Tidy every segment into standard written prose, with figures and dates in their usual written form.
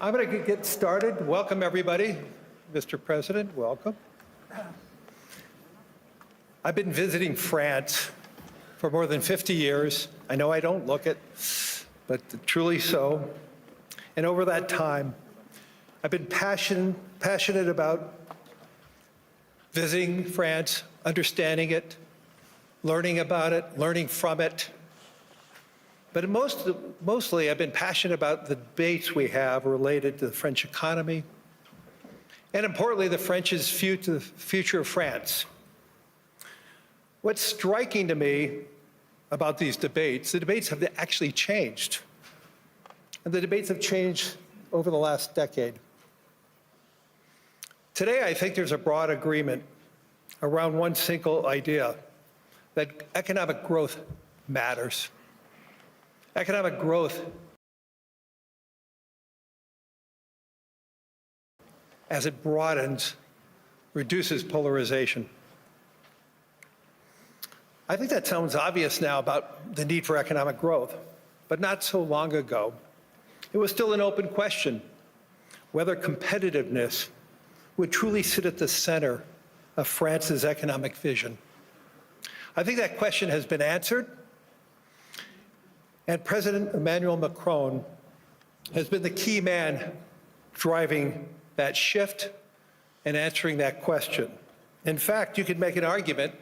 I'm going to get started. Welcome, everybody. Mr. President, welcome. I've been visiting France for more than 50 years. I know I don't look it, but truly so. And over that time, I've been passionate about visiting France, understanding it, learning about it, learning from it. But mostly, I've been passionate about the debates we have related to the French economy, and importantly, the future of France. What's striking to me about these debates, the debates have actually changed. And the debates have changed over the last decade. Today, I think there's a broad agreement around one single idea, that economic growth matters. Economic growth, as it broadens, reduces polarization. I think that sounds obvious now about the need for economic growth, but not so long ago. It was still an open question whether competitiveness would truly sit at the center of France's economic vision. I think that question has been answered, and President Emmanuel Macron has been the key man driving that shift and answering that question. In fact, you could make an argument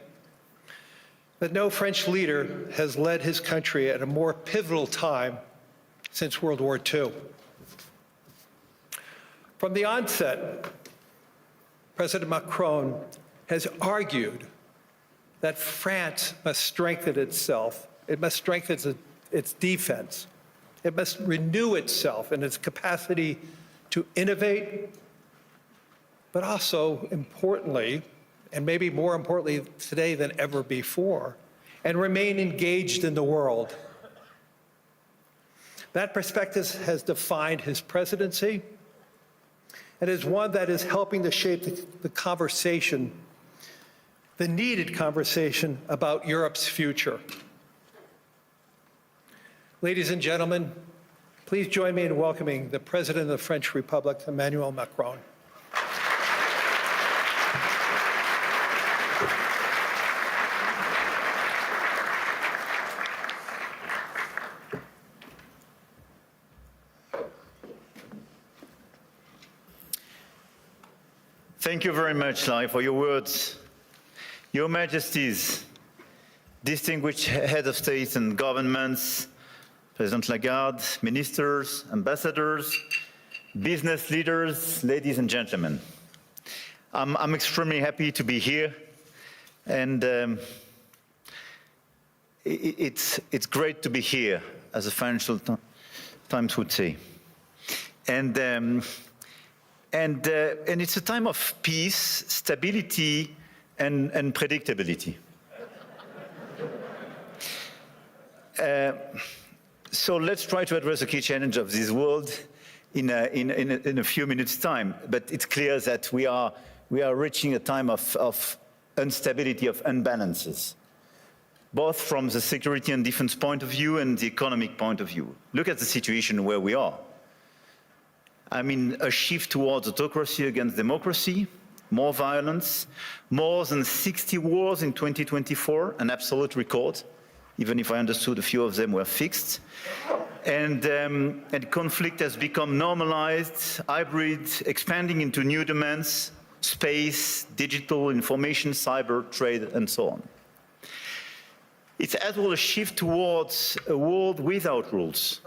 that no French leader has led his country at a more pivotal time since World War II. From the onset, President Macron has argued that France must strengthen itself. It must strengthen its defense. It must renew itself in its capacity to innovate, but also importantly, and maybe more importantly today than ever before, and remain engaged in the world. That perspective has defined his presidency and is one that is helping to shape the conversation, the needed conversation about Europe's future. Ladies and gentlemen, please join me in welcoming the President of the French Republic, Emmanuel Macron. Thank you very much, Larry, for your words. Your Majesties, distinguished heads of state and governments, President Lagarde, ministers, ambassadors, business leaders, ladies and gentlemen. I'm extremely happy to be here, and it's great to be here, as the Financial Times would say. And it's a time of peace, stability, and predictability. So let's try to address the key challenge of this world in a few minutes' time. But it's clear that we are reaching a time of instability, of imbalances, both from the security and defense point of view and the economic point of view. Look at the situation where we are. I mean, a shift towards autocracy against democracy, more violence, more than 60 wars in 2024, an absolute record, even if I understood a few of them were fixed. And conflict has become normalized, hybrid, expanding into new domains, space, digital, information, cyber, trade, and so on. It's as well a shift towards a world without rules,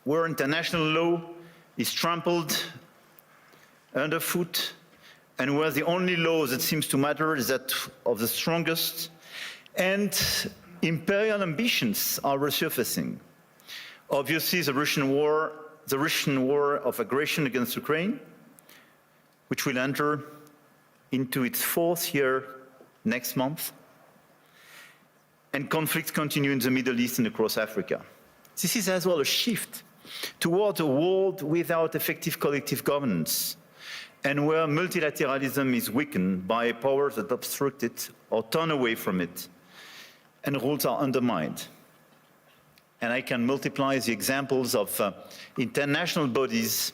where international law is trampled underfoot, and where the only law that seems to matter is that of the strongest, and imperial ambitions are resurfacing. Obviously, the Russian war of aggression against Ukraine, which will enter into its 4th year next month. And conflicts continue in the Middle East and across Africa. This is as well a shift towards a world without effective collective governance, and where multilateralism is weakened by powers that obstruct it or turn away from it, and rules are undermined. And I can multiply the examples of international bodies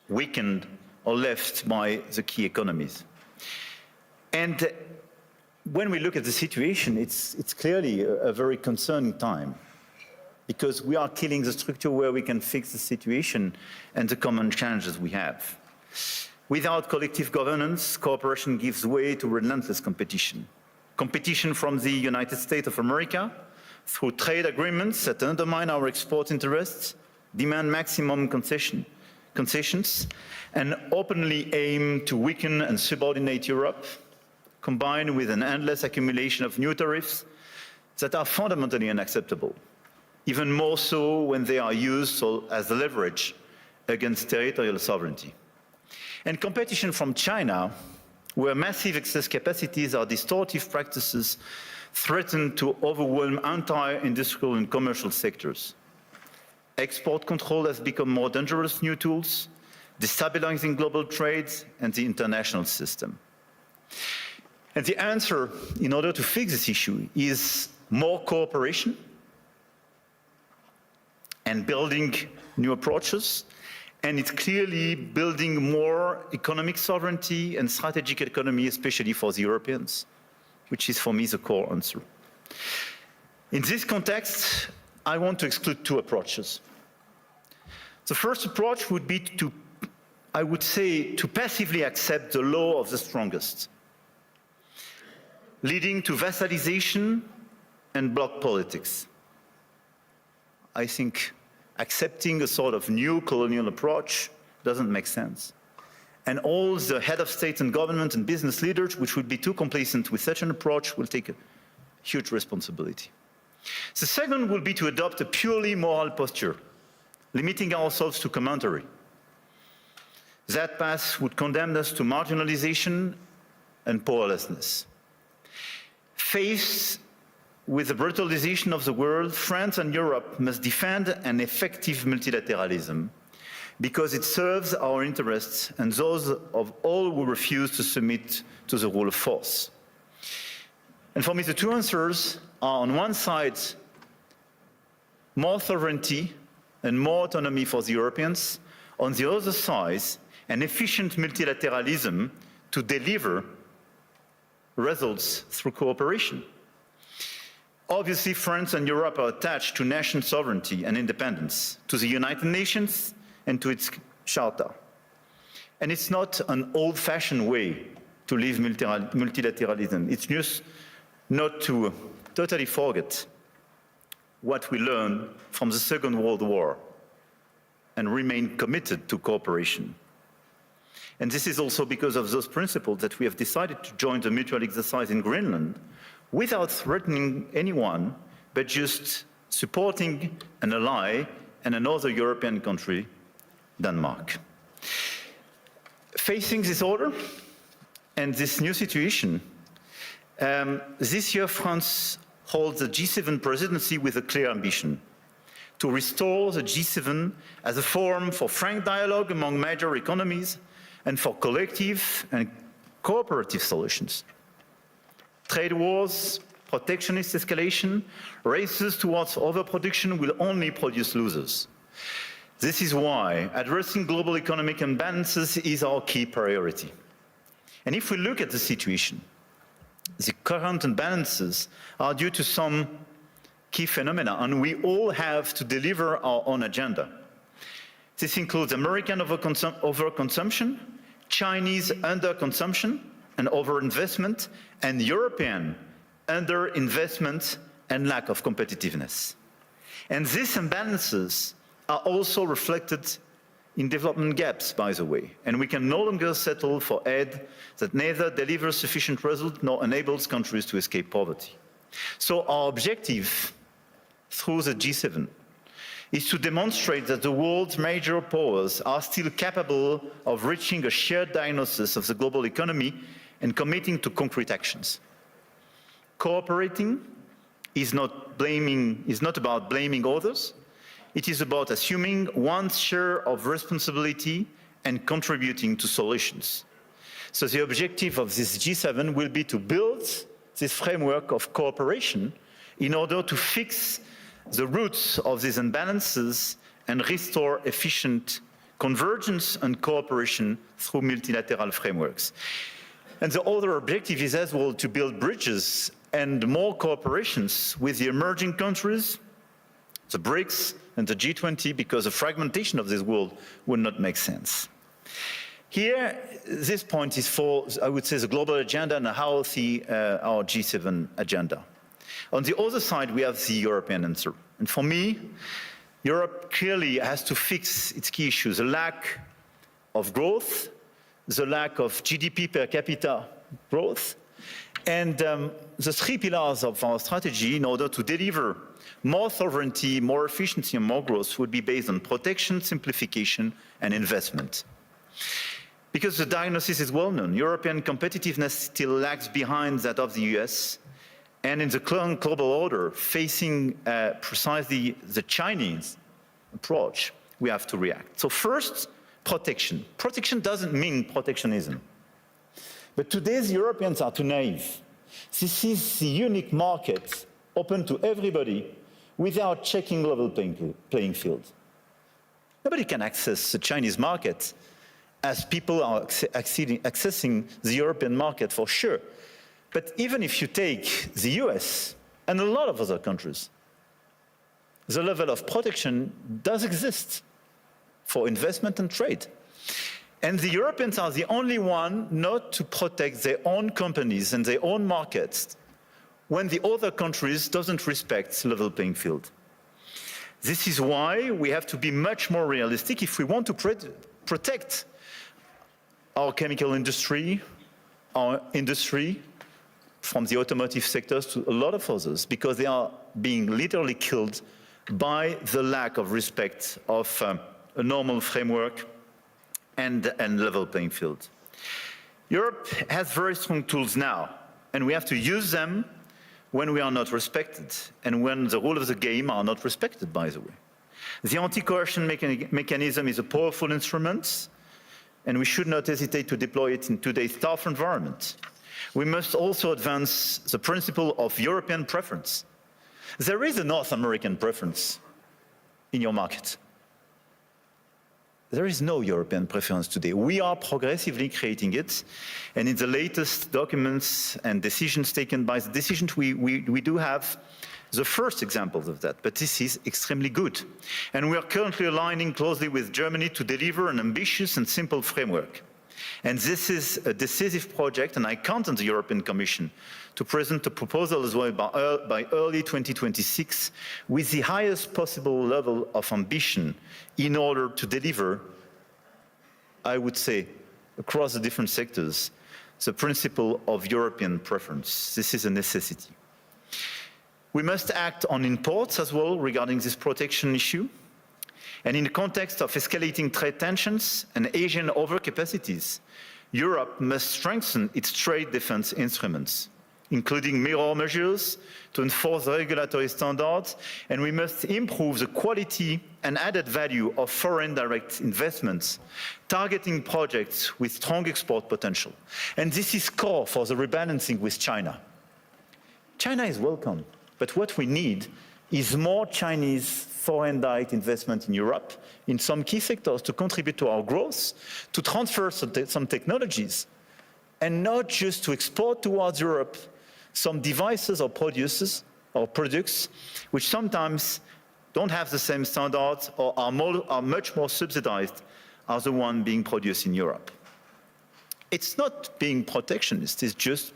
weakened or left by the key economies. And when we look at the situation, it's clearly a very concerning time, because we are killing the structure where we can fix the situation and the common challenges we have. Without collective governance, cooperation gives way to relentless competition. Competition from the United States of America through trade agreements that undermine our export interests, demand maximum concessions, and openly aim to weaken and subordinate Europe, combined with an endless accumulation of new tariffs that are fundamentally unacceptable, even more so when they are used as leverage against territorial sovereignty. And competition from China, where massive excess capacities or distortive practices threaten to overwhelm entire industrial and commercial sectors. Export control has become more dangerous new tools, destabilizing global trade and the international system. And the answer, in order to fix this issue, is more cooperation and building new approaches. And it's clearly building more economic sovereignty and strategic autonomy, especially for the Europeans, which is for me the core answer. In this context, I want to exclude two approaches. The first approach would be to, I would say, to passively accept the law of the strongest, leading to vassalization and bloc politics. I think accepting a sort of new colonial approach doesn't make sense. And all the head of state and government and business leaders, which would be too complacent with such an approach, will take a huge responsibility. The second will be to adopt a purely moral posture, limiting ourselves to commentary. That path would condemn us to marginalization and powerlessness. Faced with the brutalization of the world, France and Europe must defend an effective multilateralism because it serves our interests and those of all who refuse to submit to the rule of force. And for me, the two answers are, on one side, more sovereignty and more autonomy for the Europeans. On the other side, an efficient multilateralism to deliver results through cooperation. Obviously, France and Europe are attached to national sovereignty and independence, to the United Nations and to its charter. And it's not an old-fashioned way to live multilateralism. It's just not to totally forget what we learned from the Second World War and remain committed to cooperation. And this is also because of those principles that we have decided to join the mutual exercise in Greenland without threatening anyone, but just supporting an ally and another European country, Denmark. Facing this order and this new situation, this year France holds the G7 presidency with a clear ambition: to restore the G7 as a forum for frank dialogue among major economies and for collective and cooperative solutions. Trade wars, protectionist escalation, races towards overproduction will only produce losers. This is why addressing global economic imbalances is our key priority. And if we look at the situation, the current imbalances are due to some key phenomena, and we all have to deliver our own agenda. This includes American overconsumption, Chinese underconsumption and overinvestment, and European underinvestment and lack of competitiveness. And these imbalances are also reflected in development gaps, by the way, and we can no longer settle for aid that neither delivers sufficient results nor enables countries to escape poverty. So our objective through the G7 is to demonstrate that the world's major powers are still capable of reaching a shared diagnosis of the global economy and committing to concrete actions. Cooperating is not about blaming others. It is about assuming one's share of responsibility and contributing to solutions. So the objective of this G7 will be to build this framework of cooperation in order to fix the roots of these imbalances and restore efficient convergence and cooperation through multilateral frameworks. And the other objective is as well to build bridges and more cooperations with the emerging countries, the BRICS and the G20, because the fragmentation of this world would not make sense. Here, this point is for, I would say, the global agenda and how the, our G7 agenda. On the other side, we have the European answer. And for me, Europe clearly has to fix its key issues: the lack of growth, the lack of GDP per capita growth, and the three pillars of our strategy in order to deliver more sovereignty, more efficiency, and more growth would be based on protection, simplification, and investment. Because the diagnosis is well known, European competitiveness still lags behind that of the US, and in the current global order, facing precisely the Chinese approach, we have to react. So first, protection. Protection doesn't mean protectionism. But today's Europeans are too naive. This is the unique market open to everybody without checking level playing field. Nobody can access the Chinese market as people are accessing the European market for sure. But even if you take the US and a lot of other countries, the level of protection does exist for investment and trade. And the Europeans are the only one not to protect their own companies and their own markets when the other countries doesn't respect level playing field. This is why we have to be much more realistic if we want to protect our chemical industry, our industry, from the automotive sectors to a lot of others, because they are being literally killed by the lack of respect of a normal framework and level playing field. Europe has very strong tools now, and we have to use them when we are not respected and when the rules of the game are not respected, by the way. The anti-coercion mechanism is a powerful instrument, and we should not hesitate to deploy it in today's tough environment. We must also advance the principle of European preference. There is a North American preference in your market. There is no European preference today. We are progressively creating it, and in the latest documents and decisions taken by the decisions, we do have the first examples of that, but this is extremely good. And we are currently aligning closely with Germany to deliver an ambitious and simple framework. And this is a decisive project, and I count on the European Commission to present a proposal as well by early 2026 with the highest possible level of ambition in order to deliver, I would say, across the different sectors, the principle of European preference. This is a necessity. We must act on imports as well regarding this protection issue. And in the context of escalating trade tensions and Asian overcapacities, Europe must strengthen its trade defense instruments, including mirror measures to enforce regulatory standards, and we must improve the quality and added value of foreign direct investments, targeting projects with strong export potential. And this is core for the rebalancing with China. China is welcome, but what we need is more Chinese foreign direct investment in Europe in some key sectors to contribute to our growth, to transfer some technologies, and not just to export towards Europe some devices or products which sometimes don't have the same standards or are much more subsidized as the one being produced in Europe. It's not being protectionist, it's just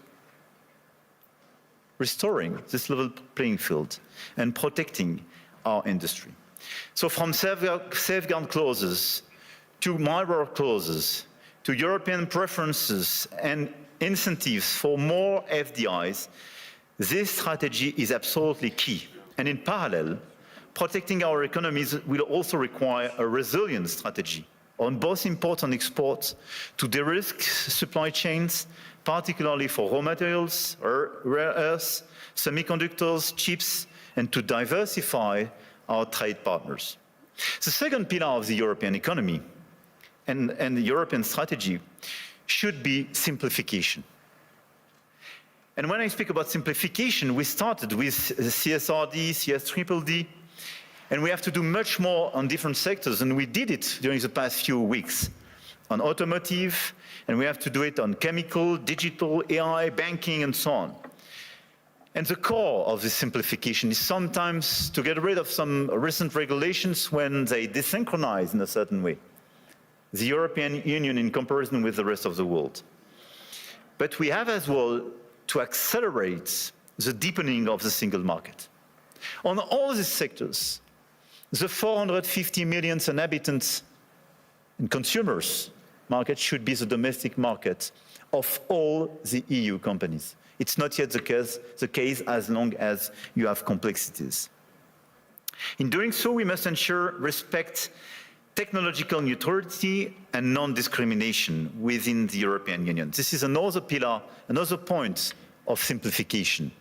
restoring this level playing field and protecting our industry. So from safeguard clauses to mirror clauses to European preferences and incentives for more FDIs, this strategy is absolutely key. And in parallel, protecting our economies will also require a resilient strategy on both imports and exports to de-risk supply chains, particularly for raw materials, rare earths, semiconductors, chips, and to diversify our trade partners. The second pillar of the European economy and the European strategy should be simplification. And when I speak about simplification, we started with CSRD, CSDDD, and we have to do much more on different sectors, and we did it during the past few weeks on automotive, and we have to do it on chemical, digital, AI, banking, and so on. And the core of this simplification is sometimes to get rid of some recent regulations when they desynchronize in a certain way the European Union in comparison with the rest of the world. But we have as well to accelerate the deepening of the single market. On all these sectors, the 450 million inhabitants and consumers market should be the domestic market of all the EU companies. It's not yet the case as long as you have complexities. In doing so, we must ensure respect technological neutrality and non-discrimination within the European Union. This is another pillar, another point of simplification.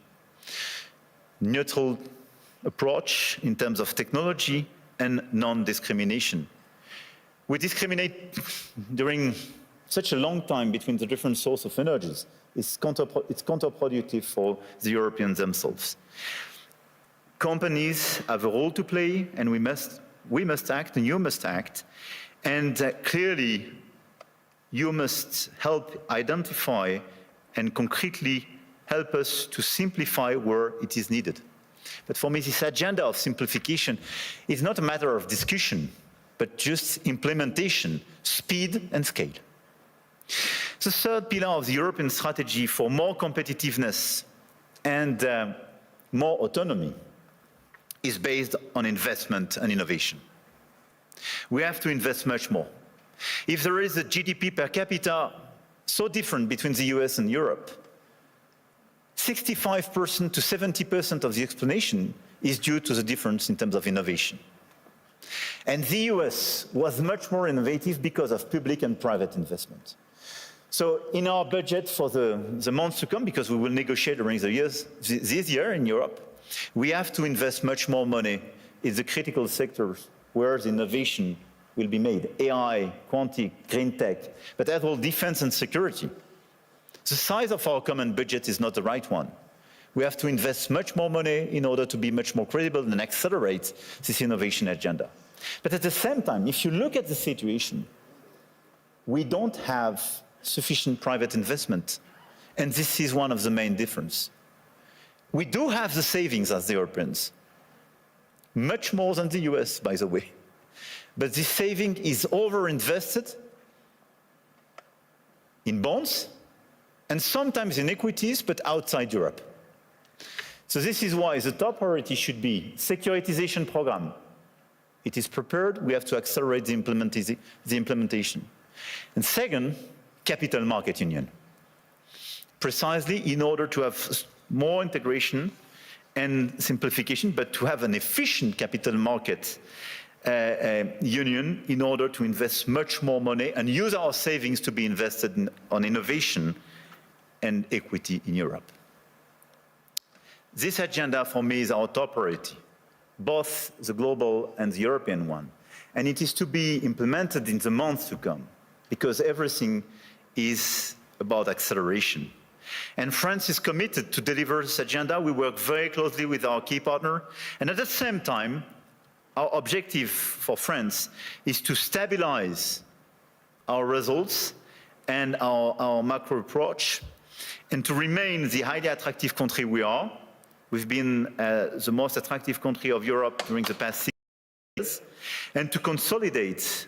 Neutral approach in terms of technology and non-discrimination. We discriminate during such a long time between the different sources of energies. It's counterproductive for the Europeans themselves. Companies have a role to play, and we must act, and you must act. And clearly, you must help identify and concretely help us to simplify where it is needed. But for me, this agenda of simplification is not a matter of discussion, but just implementation, speed and scale. The third pillar of the European strategy for more competitiveness and more autonomy is based on investment and innovation. We have to invest much more. If there is a GDP per capita so different between the US and Europe, 65% to 70% of the explanation is due to the difference in terms of innovation. And the US was much more innovative because of public and private investment. So in our budget for the months to come, because we will negotiate during the years, this year in Europe, we have to invest much more money in the critical sectors where the innovation will be made. AI, quantum, green tech, but as well defense and security. The size of our common budget is not the right one. We have to invest much more money in order to be much more credible and accelerate this innovation agenda. But at the same time, if you look at the situation, we don't have sufficient private investment. And this is one of the main differences. We do have the savings as the Europeans, much more than the US, by the way. But this saving is overinvested in bonds and sometimes in equities, but outside Europe. So this is why the top priority should be securitization program. It is prepared, we have to accelerate the implementation. And second, capital market union. Precisely in order to have more integration and simplification, but to have an efficient capital market union in order to invest much more money and use our savings to be invested on innovation and equity in Europe. This agenda for me is our top priority, both the global and the European one. And it is to be implemented in the months to come, because everything is about acceleration. And France is committed to deliver this agenda. We work very closely with our key partner. And at the same time, our objective for France is to stabilize our results and our macro approach, and to remain the highly attractive country we are. We've been the most attractive country of Europe during the past 6 years, and to consolidate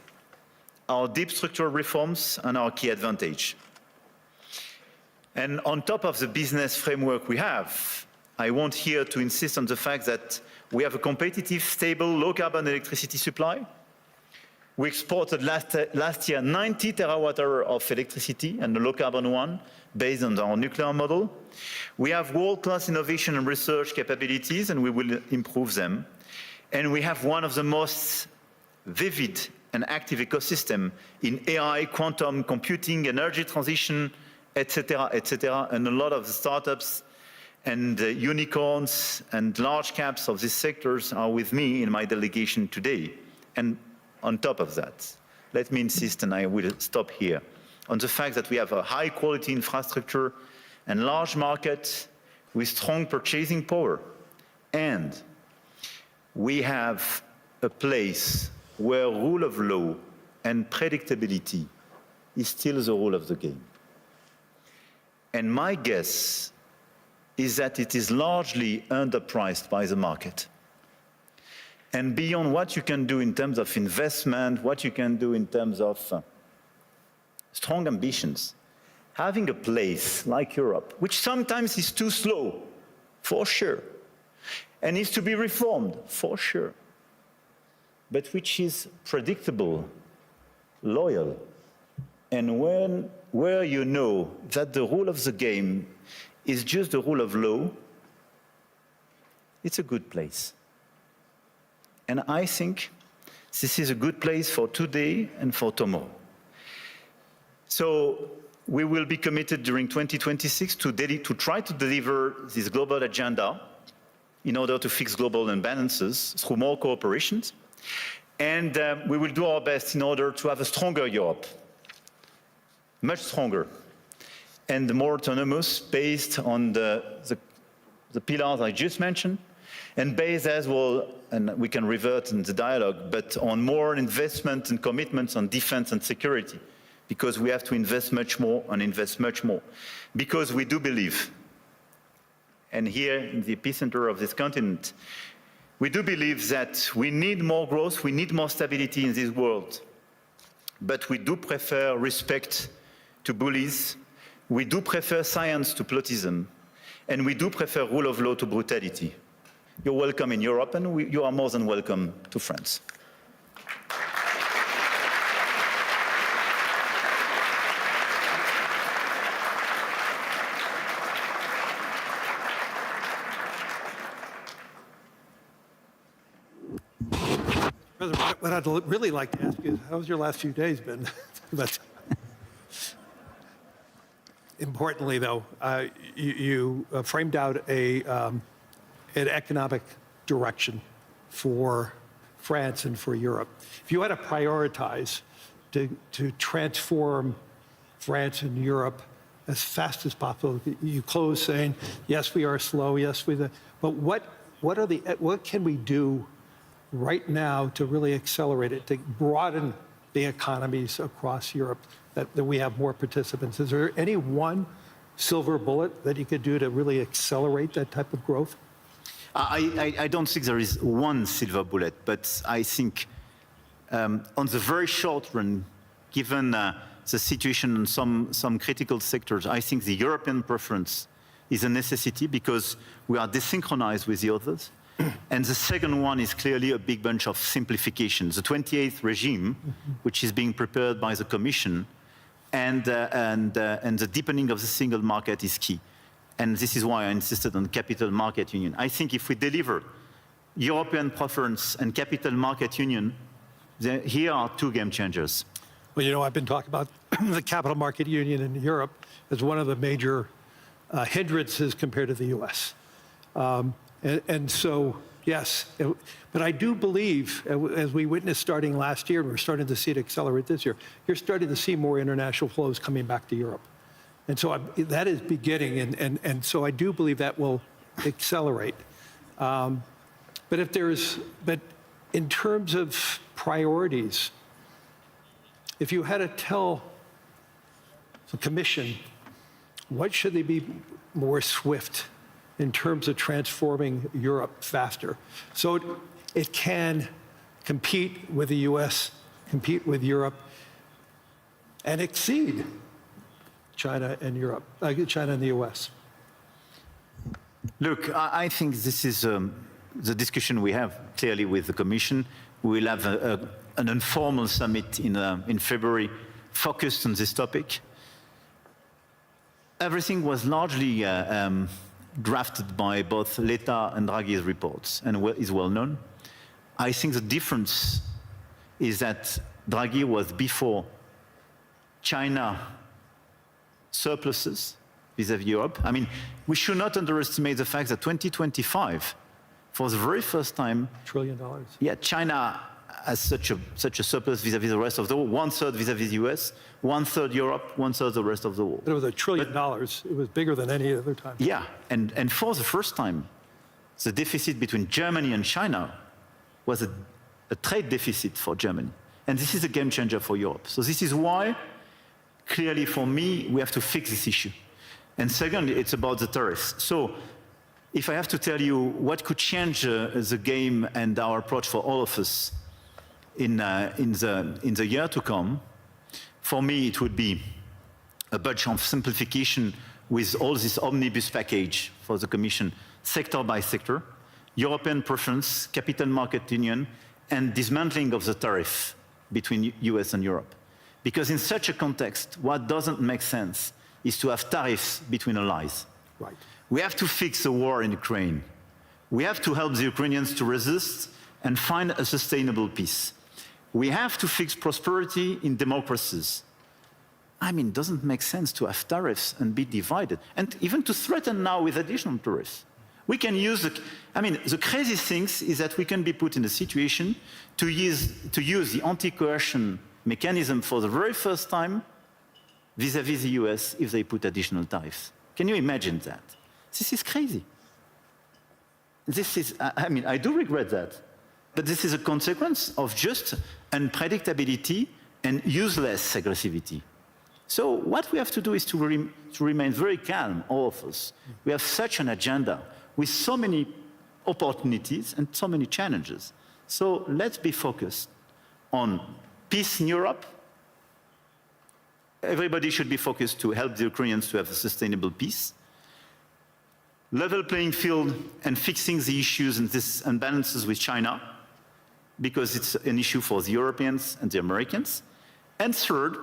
our deep structural reforms and our key advantage. And on top of the business framework we have, I want here to insist on the fact that we have a competitive, stable, low-carbon electricity supply. We exported last year 90 terawatt-hours of electricity, and a low-carbon one, based on our nuclear model. We have world-class innovation and research capabilities, and we will improve them. And we have one of the most vivid and active ecosystem in AI, quantum computing, energy transition, etc., etc. And a lot of the startups and unicorns and large caps of these sectors are with me in my delegation today. And on top of that, let me insist, and I will stop here, on the fact that we have a high-quality infrastructure and large market with strong purchasing power. And we have a place where rule of law and predictability is still the rule of the game. And my guess is that it is largely underpriced by the market. And beyond what you can do in terms of investment, what you can do in terms of strong ambitions, having a place like Europe, which sometimes is too slow, for sure, and needs to be reformed, for sure, but which is predictable, loyal, and where you know that the rule of the game is just the rule of law, it's a good place. And I think this is a good place for today and for tomorrow. So we will be committed during 2026 to try to deliver this global agenda in order to fix global imbalances through more cooperation. And we will do our best in order to have a stronger Europe, much stronger, and more autonomous, based on the pillars I just mentioned, and based as well, and we can revert in the dialogue, but on more investment and commitments on defense and security, because we have to invest much more and invest much more. Because we do believe, and here in the epicenter of this continent, we do believe that we need more growth, we need more stability in this world, but we do prefer respect to bullies, we do prefer science to plotism, and we do prefer rule of law to brutality. You're welcome in Europe, and you are more than welcome to France. President, what I'd really like to ask you is, how's your last few days been? But importantly, though, you framed out an economic direction for France and for Europe. If you had to prioritize to transform France and Europe as fast as possible, you close saying, yes, we are slow, yes, but what can we do right now to really accelerate it, to broaden the economies across Europe, that we have more participants? Is there any one silver bullet that you could do to really accelerate that type of growth? I don't think there is one silver bullet, but I think on the very short run, given the situation in some critical sectors, I think the European preference is a necessity because we are desynchronized with the others. And the second one is clearly a big bunch of simplifications. The 28th regime, which is being prepared by the Commission, and the deepening of the single market is key. And this is why I insisted on capital market union. I think if we deliver European preference and capital market union, here are two game changers. Well, you know, I've been talking about the capital market union in Europe as one of the major hindrances compared to the US. And so, yes, but I do believe, as we witnessed starting last year, and we're starting to see it accelerate this year, you're starting to see more international flows coming back to Europe. And so that is beginning, and so I do believe that will accelerate. But in terms of priorities, if you had to tell the Commission, what should they be more swift in terms of transforming Europe faster, so it can compete with the US, compete with Europe, and exceed China and Europe, China and the US? Look, I think this is the discussion we have clearly with the Commission. We will have an informal summit in February focused on this topic. Everything was largely drafted by both Letta and Draghi's reports and is well known. I think the difference is that Draghi was before China surpluses vis-à-vis Europe. I mean, we should not underestimate the fact that 2025, for the very first time, $1 trillion. yeah, China has such a surplus vis-à-vis the rest of the world, 1/3 vis-à-vis the US, 1/3 Europe, 1/3 the rest of the world. But it was $1 trillion. It was bigger than any other time. Yeah, and for the first time, the deficit between Germany and China was a trade deficit for Germany. And this is a game changer for Europe. So this is why, clearly for me, we have to fix this issue. And second, it's about the tariffs. So if I have to tell you what could change the game and our approach for all of us in the year to come, for me it would be a bunch of simplification with all this omnibus package for the Commission, sector by sector, European preference, capital market union, and dismantling of the tariff between US and Europe. Because in such a context, what doesn't make sense is to have tariffs between allies. Right. We have to fix the war in Ukraine. We have to help the Ukrainians to resist and find a sustainable peace. We have to fix prosperity in democracies. I mean, it doesn't make sense to have tariffs and be divided, and even to threaten now with additional tariffs. We can use the crazy thing is that we can be put in a situation to use the anti-coercion mechanism for the very first time vis-à-vis the US if they put additional tariffs. Can you imagine that? This is crazy. I do regret that. But this is a consequence of just unpredictability and useless aggressivity. So what we have to do is to remain very calm, all of us. We have such an agenda with so many opportunities and so many challenges. So let's be focused on peace in Europe. Everybody should be focused to help the Ukrainians to have a sustainable peace. Level playing field and fixing the issues and these imbalances with China, because it's an issue for the Europeans and the Americans. And third,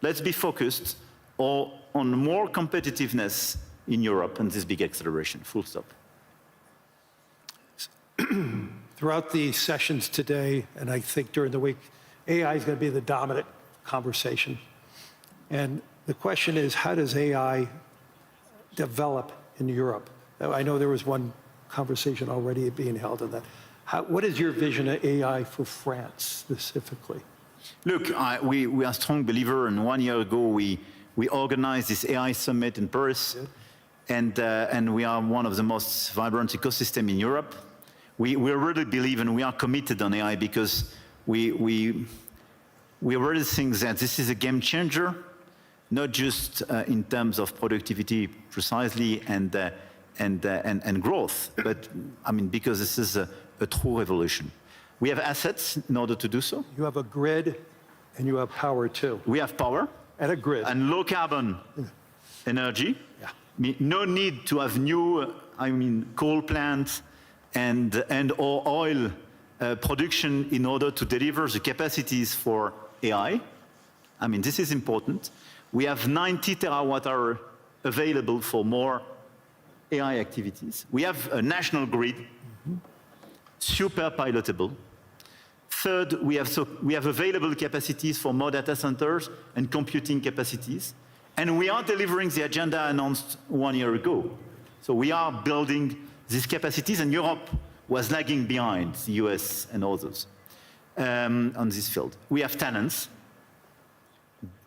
let's be focused on more competitiveness in Europe and this big acceleration, full stop. Throughout the sessions today, and I think during the week, AI is going to be the dominant conversation. And the question is, how does AI develop in Europe? I know there was one conversation already being held on that. What is your vision of AI for France specifically? Look, we are a strong believer, and 1 year ago we organized this AI summit in Paris, and we are one of the most vibrant ecosystems in Europe. We really believe and we are committed on AI because we already think that this is a game changer, not just in terms of productivity precisely and growth, but I mean because this is a true revolution. We have assets in order to do so. You have a grid and you have power too. We have power. And a grid. And low carbon energy. Yeah. No need to have new, coal plants or oil production in order to deliver the capacities for AI. This is important. We have 90 terawatt-hour available for more AI activities. We have a national grid, super pilotable. Third, we have available capacities for more data centers and computing capacities. And we are delivering the agenda announced 1 year ago. So we are building these capacities, and Europe was lagging behind the US and others on this field. We have talents,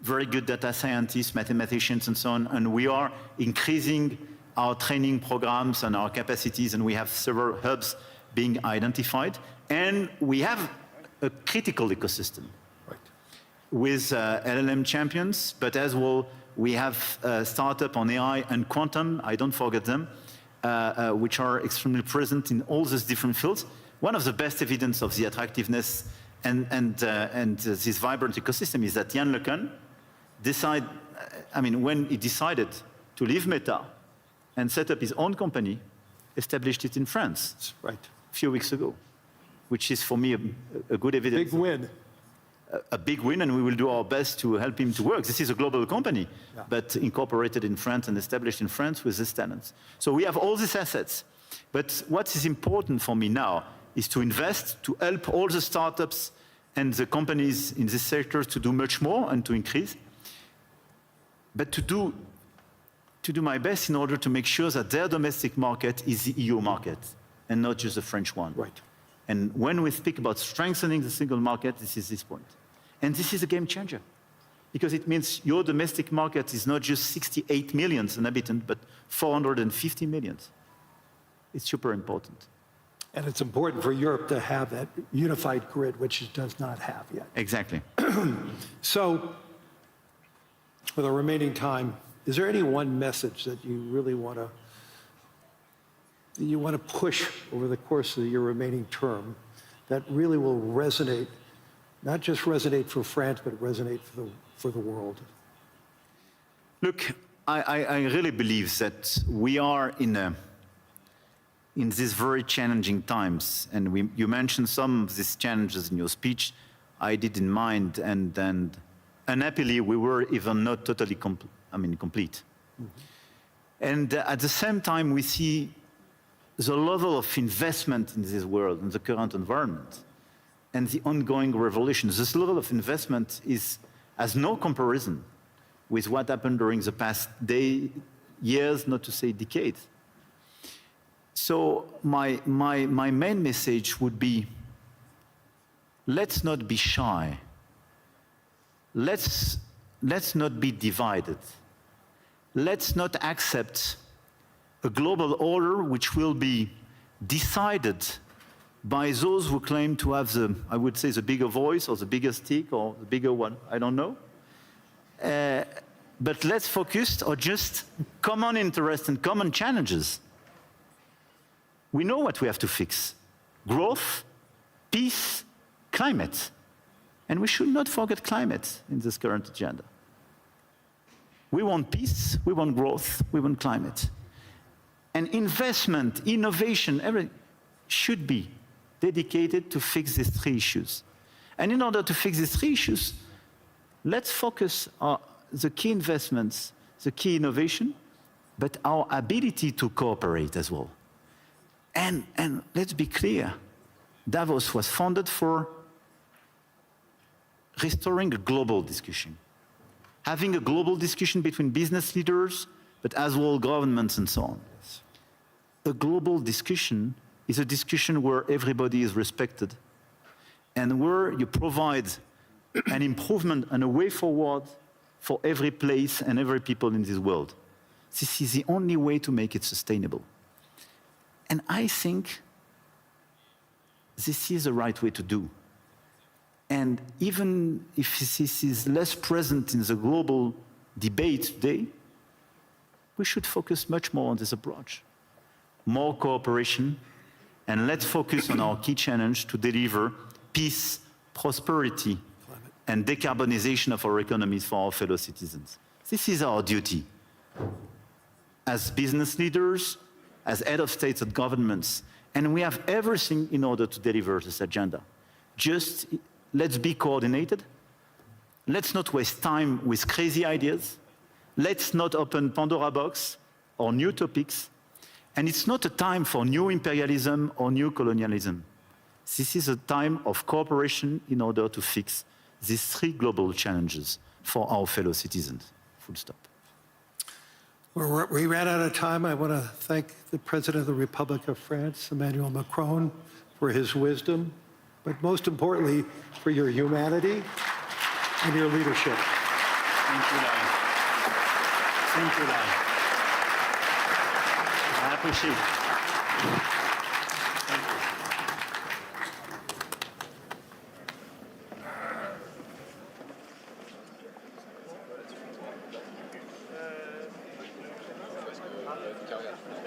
very good data scientists, mathematicians, and so on, and we are increasing our training programs and our capacities, and we have several hubs being identified. And we have a critical ecosystem with LLM champions, but as well, we have startup on AI and quantum, I don't forget them, which are extremely present in all these different fields. One of the best evidence of the attractiveness and this vibrant ecosystem is that Yann LeCun when he decided to leave Meta and set up his own company, established it in France. Right. A few weeks ago, which is for me a good evidence. Big win. A big win, and we will do our best to help him to work. This is a global company, but incorporated in France and established in France with these talents. So we have all these assets. But what is important for me now is to invest, to help all the startups and the companies in this sector to do much more and to increase, but to do to do my best in order to make sure that their domestic market is the EU market and not just the French one. Right. And when we speak about strengthening the single market, this is this point. And this is a game changer, because it means your domestic market is not just 68 million inhabitants, but 450 million. It's super important. And it's important for Europe to have that unified grid, which it does not have yet. Exactly. So, with the remaining time, is there any one message that you really want to push over the course of your remaining term that really will resonate, not just resonate for France, but resonate for the world? Look, I really believe that we are in these very challenging times, and you mentioned some of these challenges in your speech. I did in mind, and unhappily, we were even not totally complete. Mm-hmm. And at the same time, we see the level of investment in this world, in the current environment, and the ongoing revolution. This level of investment has no comparison with what happened during the past years, not to say decades. So my main message would be, let's not be shy. Let's not be divided. Let's not accept a global order which will be decided by those who claim to have I would say, the bigger voice or the bigger stick or the bigger one, I don't know. But let's focus on just common interests and common challenges. We know what we have to fix: growth, peace, climate. And we should not forget climate in this current agenda. We want peace, we want growth, we want climate. And investment, innovation, everything should be dedicated to fix these three issues. And in order to fix these three issues, let's focus on the key investments, the key innovation, but our ability to cooperate as well. And let's be clear, Davos was founded for restoring a global discussion, having a global discussion between business leaders, but as well governments and so on. A global discussion is a discussion where everybody is respected and where you provide an improvement and a way forward for every place and every people in this world. This is the only way to make it sustainable. And I think this is the right way to do. And even if this is less present in the global debate today, we should focus much more on this approach. More cooperation, and let's focus on our key challenge to deliver peace, prosperity, and decarbonization of our economies for our fellow citizens. This is our duty. As business leaders, as head of states and governments, and we have everything in order to deliver this agenda. Just let's be coordinated. Let's not waste time with crazy ideas. Let's not open Pandora box or new topics. And it's not a time for new imperialism or new colonialism. This is a time of cooperation in order to fix these three global challenges for our fellow citizens. Full stop. We ran out of time. I want to thank the President of the Republic of France, Emmanuel Macron, for his wisdom, but most importantly, for your humanity and your leadership. Thank you, Larry. Thank you, Larry. I appreciate it. Thank you. Carrière.